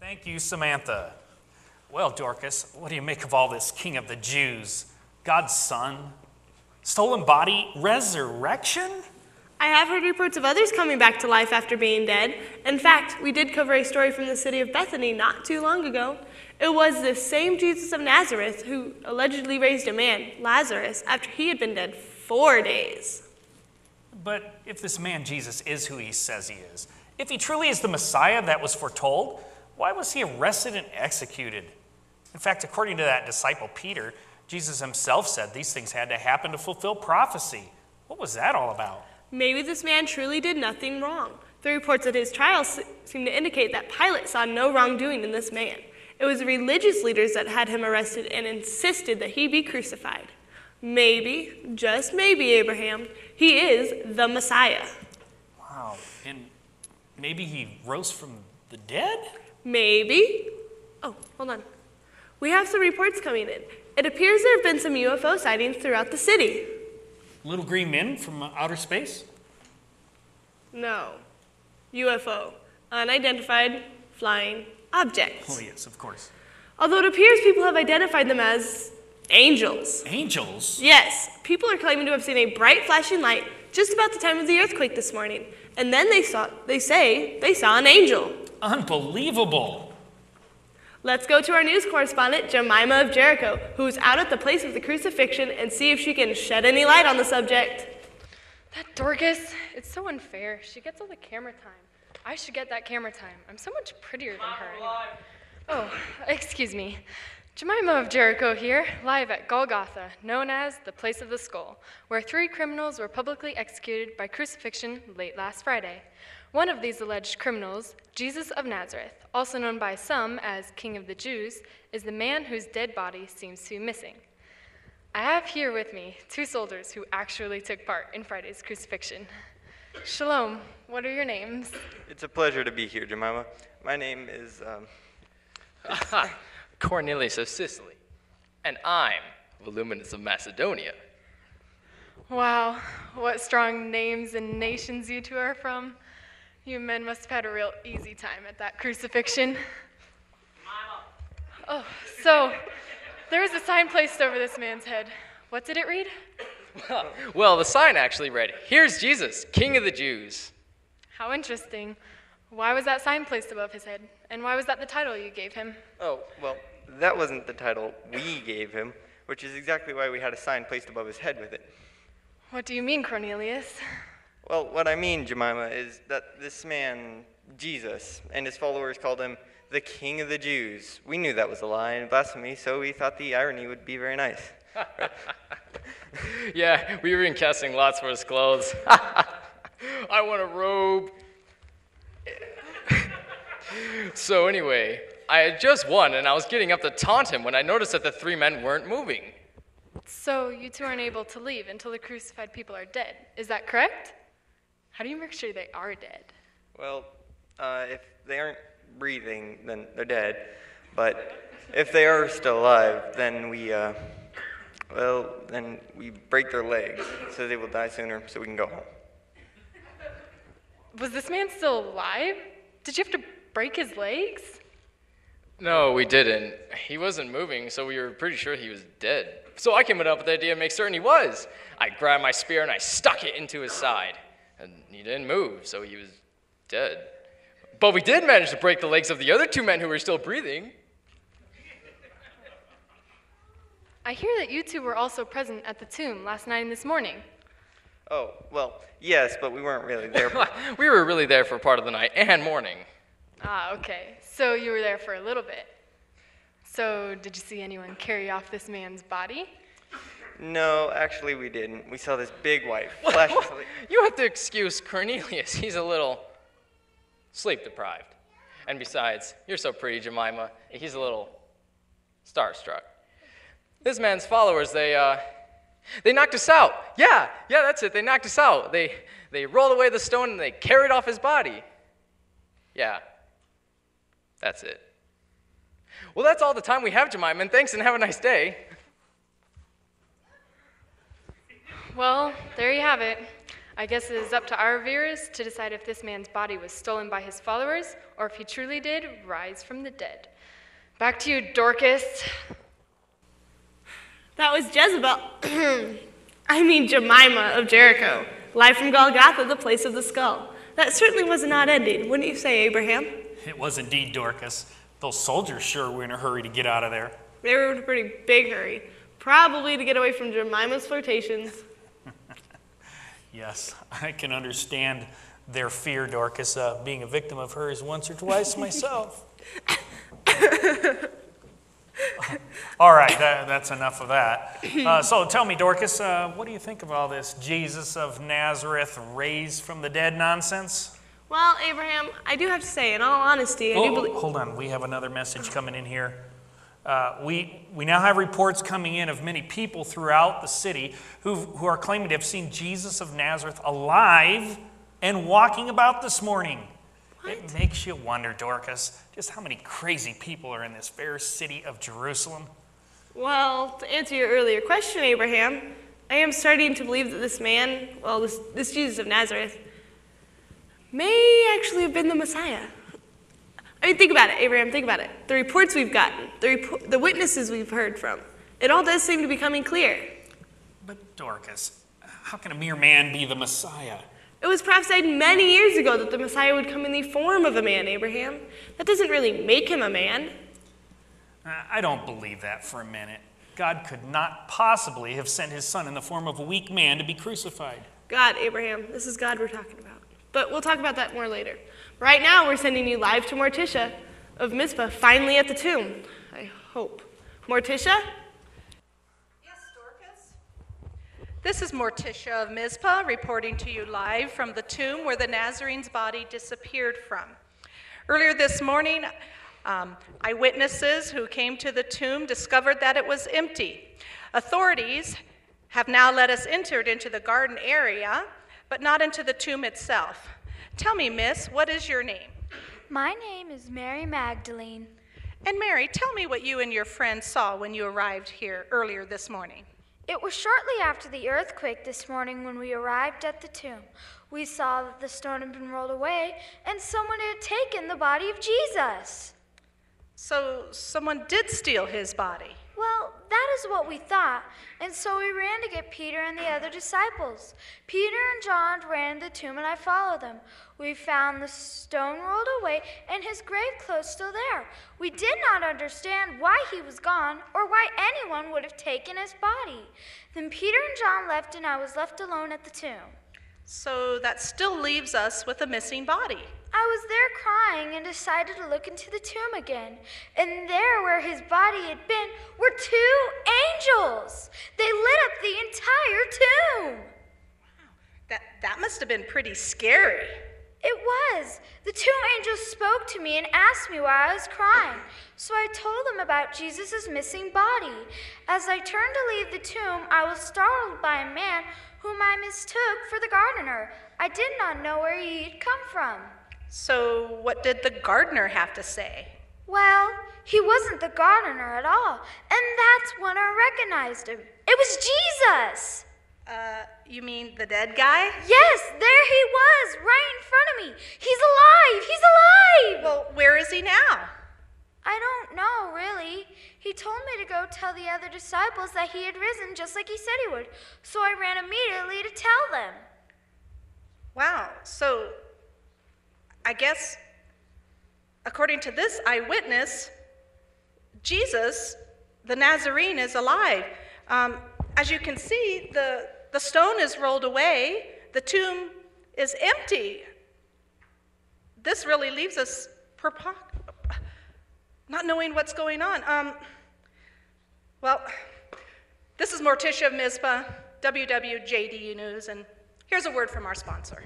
Thank you, Samantha. Well, Dorcas, what do you make of all this King of the Jews? God's son? Stolen body? Resurrection? I have heard reports of others coming back to life after being dead. In fact, we did cover a story from the city of Bethany not too long ago. It was this same Jesus of Nazareth who allegedly raised a man, Lazarus, after he had been dead 4 days. But if this man Jesus is who he says he is, if he truly is the Messiah that was foretold, why was he arrested and executed? In fact, according to that disciple Peter, Jesus himself said these things had to happen to fulfill prophecy. What was that all about? Maybe this man truly did nothing wrong. The reports at his trial seem to indicate that Pilate saw no wrongdoing in this man. It was the religious leaders that had him arrested and insisted that he be crucified. Maybe, just maybe, Abraham, he is the Messiah. Wow, and maybe he rose from the dead? Maybe. Oh, hold on. We have some reports coming in. It appears there have been some UFO sightings throughout the city. Little green men from outer space? No. UFO. Unidentified flying objects. Oh, yes, of course. Although it appears people have identified them as angels. Angels? Yes. People are claiming to have seen a bright flashing light just about the time of the earthquake this morning. And then they say they saw an angel. Unbelievable. Let's go to our news correspondent, Jemima of Jericho, who's out at the place of the crucifixion, and see if she can shed any light on the subject. That Dorcas, it's so unfair. She gets all the camera time. I should get that camera time. I'm so much prettier than her. Oh, excuse me. Jemima of Jericho here, live at Golgotha, known as the Place of the Skull, where 3 criminals were publicly executed by crucifixion late last Friday. One of these alleged criminals, Jesus of Nazareth, also known by some as King of the Jews, is the man whose dead body seems to be missing. I have here with me 2 soldiers who actually took part in Friday's crucifixion. Shalom, what are your names? It's a pleasure to be here, Jemima. My name is, Cornelius of Sicily, and I'm Voluminous of Macedonia. Wow, what strong names and nations you two are from. You men must have had a real easy time at that crucifixion. Oh, so there was a sign placed over this man's head. What did it read? Well, the sign actually read, "Here's Jesus, King of the Jews." How interesting. Why was that sign placed above his head? And why was that the title you gave him? oh, well, that wasn't the title we gave him, which is exactly why we had a sign placed above his head with it. What do you mean, Cornelius? Well, what I mean, Jemima, is that this man, Jesus, and his followers called him the King of the Jews. We knew that was a lie and blasphemy, so we thought the irony would be very nice. Yeah, we were even casting lots for his clothes. I want a robe. So anyway, I had just won, and I was getting up to taunt him when I noticed that the 3 men weren't moving. So you two aren't able to leave until the crucified people are dead. Is that correct? How do you make sure they are dead? Well, if they aren't breathing, then they're dead. But if they are still alive, then then we break their legs so they will die sooner so we can go home. Was this man still alive? Did you have to break his legs? No, we didn't. He wasn't moving, so we were pretty sure he was dead. So I came up with the idea to make certain he was. I grabbed my spear and I stuck it into his side. And he didn't move, so he was dead. But we did manage to break the legs of the other 2 men who were still breathing. I hear that you two were also present at the tomb last night and this morning. Oh, well, yes, but we weren't really there. We were really there for part of the night and morning. Ah, okay. So you were there for a little bit. So did you see anyone carry off this man's body? No, actually we didn't. We saw this big white flash of something. You have to excuse Cornelius. He's a little sleep-deprived. And besides, you're so pretty, Jemima. He's a little starstruck. This man's followers, they knocked us out. Yeah, that's it. They knocked us out. They rolled away the stone and they carried off his body. Yeah, that's it. Well, that's all the time we have, Jemima, and thanks and have a nice day. Well, there you have it. I guess it is up to our viewers to decide if this man's body was stolen by his followers or if he truly did rise from the dead. Back to you, Dorcas. That was Jezebel. Jemima of Jericho, live from Golgotha, the place of the skull. That certainly was an odd ending, wouldn't you say, Abraham? It was indeed, Dorcas. Those soldiers sure were in a hurry to get out of there. They were in a pretty big hurry, probably to get away from Jemima's flirtations. Yes, I can understand their fear, Dorcas, being a victim of hers once or twice myself. All right, that's enough of that. So tell me, Dorcas, what do you think of all this Jesus of Nazareth raised from the dead nonsense? Well, Abraham, I do have to say, in all honesty, I do believe... Hold on, we have another message coming in here. We now have reports coming in of many people throughout the city who are claiming to have seen Jesus of Nazareth alive and walking about this morning. What? It makes you wonder, Dorcas, just how many crazy people are in this fair city of Jerusalem. Well, to answer your earlier question, Abraham, I am starting to believe that this man, this Jesus of Nazareth, may actually have been the Messiah. Think about it, Abraham, think about it. The reports we've gotten, the witnesses we've heard from, it all does seem to be coming clear. But Dorcas, how can a mere man be the Messiah? It was prophesied many years ago that the Messiah would come in the form of a man, Abraham. That doesn't really make him a man. I don't believe that for a minute. God could not possibly have sent his son in the form of a weak man to be crucified. God, Abraham, this is God we're talking about. But we'll talk about that more later. Right now, we're sending you live to Morticia of Mizpah, finally at the tomb. I hope. Morticia? Yes, Dorcas? This is Morticia of Mizpah reporting to you live from the tomb where the Nazarene's body disappeared from. Earlier this morning, eyewitnesses who came to the tomb discovered that it was empty. Authorities have now let us enter into the garden area, but not into the tomb itself. Tell me, miss, what is your name? My name is Mary Magdalene. And Mary, tell me what you and your friend saw when you arrived here earlier this morning. It was shortly after the earthquake this morning when we arrived at the tomb. We saw that the stone had been rolled away and someone had taken the body of Jesus. So someone did steal his body? Well, that is what we thought, and so we ran to get Peter and the other disciples. Peter and John ran to the tomb, and I followed them. We found the stone rolled away and his grave clothes still there. We did not understand why he was gone or why anyone would have taken his body. Then Peter and John left, and I was left alone at the tomb. So that still leaves us with a missing body. I was there crying and decided to look into the tomb again. And there where his body had been were two angels. They lit up the entire tomb. Wow, that must have been pretty scary. It was. The two angels spoke to me and asked me why I was crying. So I told them about Jesus' missing body. As I turned to leave the tomb, I was startled by a man whom I mistook for the gardener. I did not know where he had come from. So what did the gardener have to say? Well, he wasn't the gardener at all, and that's when I recognized him. It was Jesus! You mean the dead guy? Yes, there he was, right in front of me. He's alive! He's alive! Well, where is he now? I don't know, really. He told me to go tell the other disciples that he had risen just like he said he would, so I ran immediately to tell them. Wow, so I guess, according to this eyewitness, Jesus, the Nazarene, is alive. As you can see, the stone is rolled away. The tomb is empty. This really leaves us not knowing what's going on. Well, this is Morticia of Mizpah, WWJD News, and here's a word from our sponsor.